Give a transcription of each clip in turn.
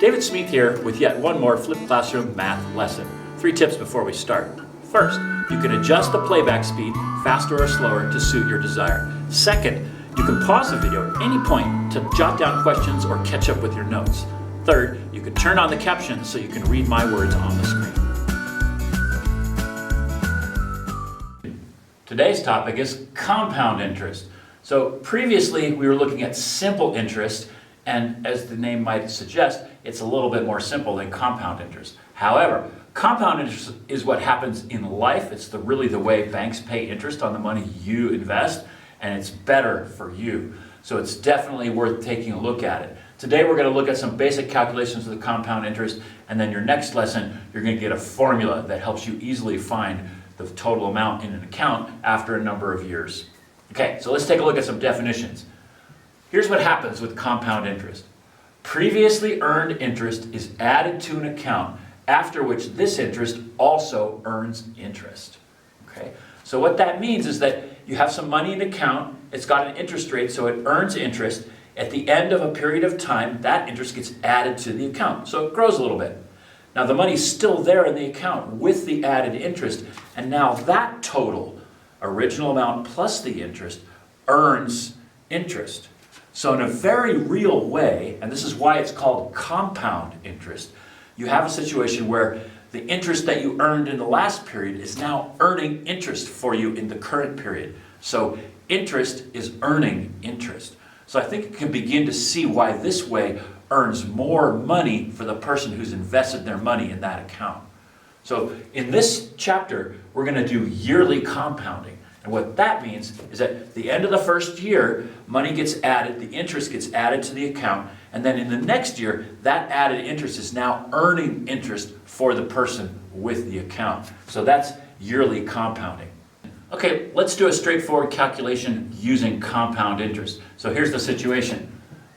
David Smith here with yet one more flipped classroom math lesson. 3 tips before we start. First, you can adjust the playback speed faster or slower to suit your desire. Second, you can pause the video at any point to jot down questions or catch up with your notes. Third, you can turn on the captions so you can read my words on the screen. Today's topic is compound interest. So previously we were looking at simple interest, and as the name might suggest, it's a little bit more simple than compound interest. However, compound interest is what happens in life. It's really the way banks pay interest on the money you invest, and it's better for you. So it's definitely worth taking a look at it. Today we're going to look at some basic calculations of the compound interest, and then your next lesson you're going to get a formula that helps you easily find the total amount in an account after a number of years. Okay, so let's take a look at some definitions. Here's what happens with compound interest. Previously earned interest is added to an account, after which this interest also earns interest. Okay, so what that means is that you have some money in an account, it's got an interest rate, so it earns interest. At the end of a period of time, that interest gets added to the account, so it grows a little bit. Now the money's still there in the account with the added interest, and now that total, original amount plus the interest, earns interest. So in a very real way, and this is why it's called compound interest, you have a situation where the interest that you earned in the last period is now earning interest for you in the current period. So interest is earning interest. So I think you can begin to see why this way earns more money for the person who's invested their money in that account. So in this chapter, we're going to do yearly compounding. And what that means is that at the end of the first year, money gets added, the interest gets added to the account, and then in the next year, that added interest is now earning interest for the person with the account. So that's yearly compounding. Okay, let's do a straightforward calculation using compound interest. So here's the situation.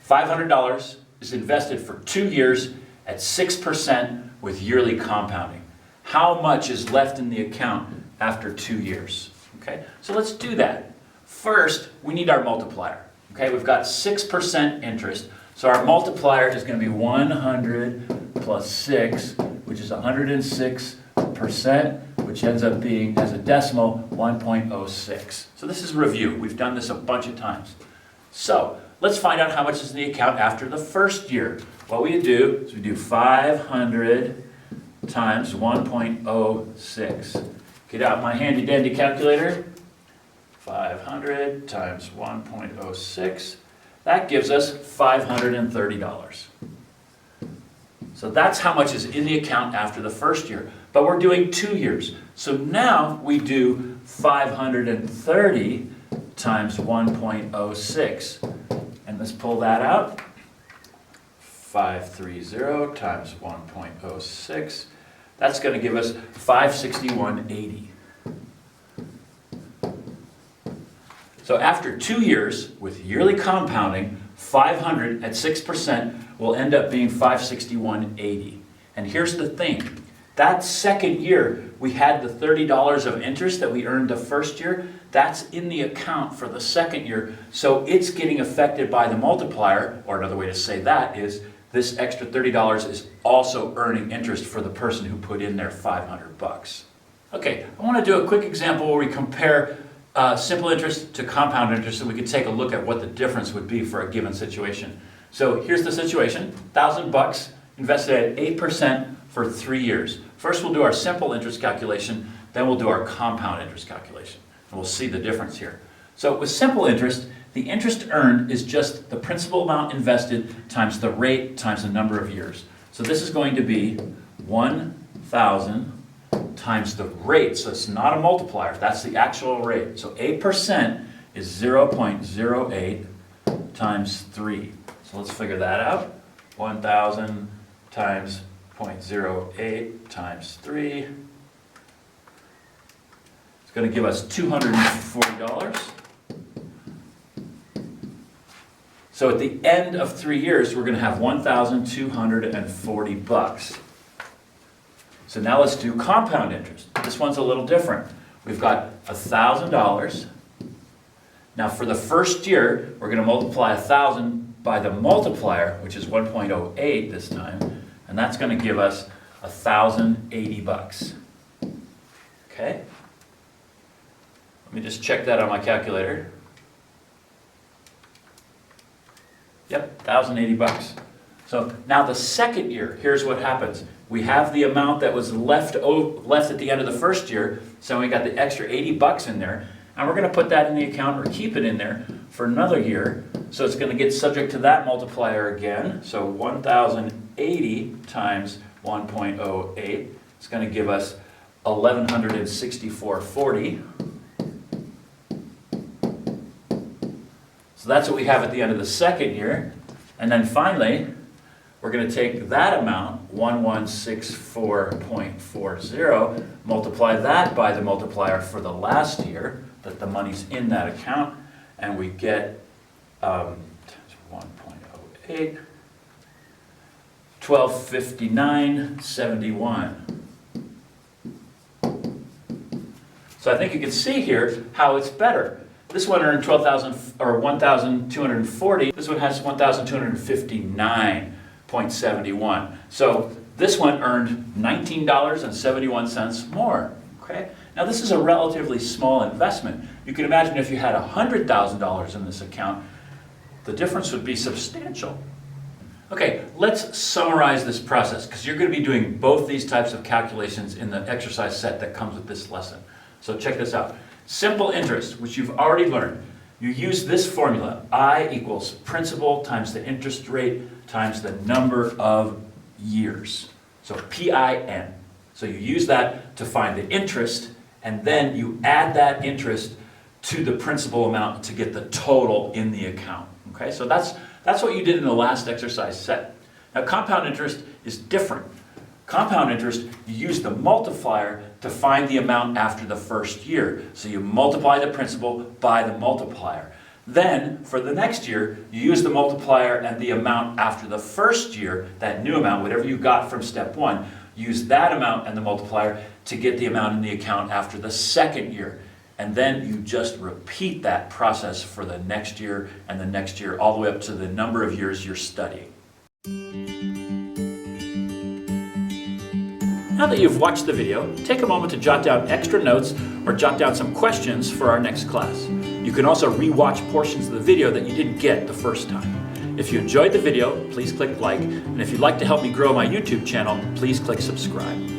$500 is invested for 2 years at 6% with yearly compounding. How much is left in the account after 2 years? Okay, so let's do that. First, we need our multiplier. Okay, we've got 6% interest, so our multiplier is going to be 100 plus 6, which is 106%, which ends up being, as a decimal, 1.06. So this is review. We've done this a bunch of times. So let's find out how much is in the account after the first year. What we do is we do 500 times 1.06. Get out my handy dandy calculator. 500 times 1.06. That gives us $530. So that's how much is in the account after the first year. But we're doing 2 years. So now we do 530 times 1.06. And let's pull that out. 530 times 1.06. That's going to give us $561.80. So after 2 years with yearly compounding, 500 at 6% will end up being $561.80. And here's the thing. That second year, we had the $30 of interest that we earned the first year. That's in the account for the second year. So it's getting affected by the multiplier, or another way to say that is, this extra $30 is also earning interest for the person who put in their $500. Okay, I want to do a quick example where we compare simple interest to compound interest, so we can take a look at what the difference would be for a given situation. So here's the situation, $1,000 invested at 8% for 3 years. First we'll do our simple interest calculation, then we'll do our compound interest calculation. And we'll see the difference here. So with simple interest, the interest earned is just the principal amount invested times the rate times the number of years. So this is going to be 1,000 times the rate. So it's not a multiplier, that's the actual rate. So 8% is 0.08 times 3. So let's figure that out. 1,000 times 0.08 times 3. It's going to give us $240. So at the end of 3 years, we're going to have $1,240. So now let's do compound interest. This one's a little different. We've got $1,000. Now for the first year, we're going to multiply 1,000 by the multiplier, which is 1.08 this time, and that's going to give us $1,080. Okay? Let me just check that on my calculator. Yep, $1,080. So now the second year, here's what happens. We have the amount that was left at the end of the first year, so we got the extra $80 in there, and we're going to put that in the account or keep it in there for another year. So it's going to get subject to that multiplier again. So 1,080 times 1.08 is going to give us 1,164.40. So that's what we have at the end of the second year. And then finally, we're going to take that amount, 1164.40, multiply that by the multiplier for the last year, that the money's in that account, and we get 1.08, 1259.71. So I think you can see here how it's better. This one earned 1,240. This one has 1,259.71. So this one earned $19.71 more. Okay? Now this is a relatively small investment. You can imagine if you had $100,000 in this account, the difference would be substantial. Okay, let's summarize this process, because you're going to be doing both these types of calculations in the exercise set that comes with this lesson. So check this out. Simple interest, which you've already learned. You use this formula, I equals principal times the interest rate times the number of years. So PIN. So you use that to find the interest, and then you add that interest to the principal amount to get the total in the account. Okay, so that's what you did in the last exercise set. Now compound interest is different. Compound interest, you use the multiplier to find the amount after the first year. So you multiply the principal by the multiplier. Then, for the next year, you use the multiplier and the amount after the first year, that new amount, whatever you got from step one, use that amount and the multiplier to get the amount in the account after the second year. And then you just repeat that process for the next year and the next year, all the way up to the number of years you're studying. Now that you've watched the video, take a moment to jot down extra notes or jot down some questions for our next class. You can also re-watch portions of the video that you didn't get the first time. If you enjoyed the video, please click like, and if you'd like to help me grow my YouTube channel, please click subscribe.